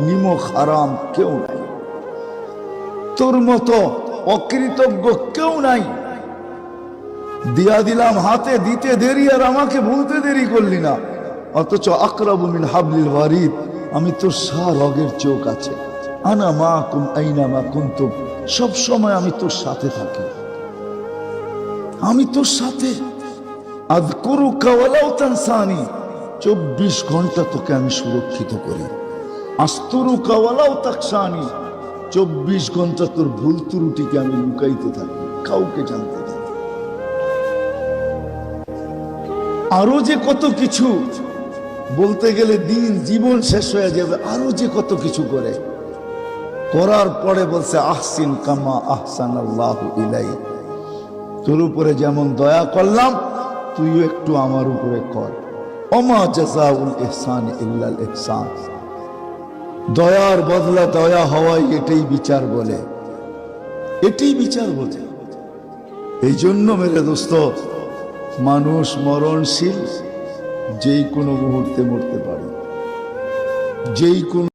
নিমক হারাম কেউ নাই, তোর মতো অকৃতজ্ঞ কেউ নাই। দিয়া দিলাম হাতে, দিতে দেরি আর আমাকে ভুলতে দেরি করলি না, অথচ আকরাবু মিন হাবলিল ওয়ারিদ, আমি তোর রগের চোখ আছে। আনা মাকুম আইনা মা কুনতুম, সব সময় আমি তোর সাথে থাকি, আমি তোর সাথে। আযকুরুকা ওয়ালাউ তানসানি, 24 ঘন্টা তোকে আমি সুরক্ষিত করি। আস্তুরুকা ওয়ালাউ তাকশানি, 24 ঘন্টা তোর ভুল ত্রুটিকে আমি লুকাইতে থাকি, কাউকে জানতে দিই। আরো যে কত কিছু বলতে গেলে দিন জীবন শেষ হয়ে যাবে, আরো যে কত কিছু করে, করার পরে বলছে আহসিন কামা আহসানাল্লাহু ইলাইক, তোর উপরে যেমন দয়া করলাম তুইও একটু আমার উপরে কর। ওমা জাযাউল ইহসান ইল্লাল ইহসান, দয়ার বদলা দয়া হওয়াই এটাই বিচার বলে, এটাই বিচার বলে। এই জন্য মেরে দোস্ত, মানুষ মরণশীল, যেই কোনো মুহূর্তে মরতে পারে, যেই কোনো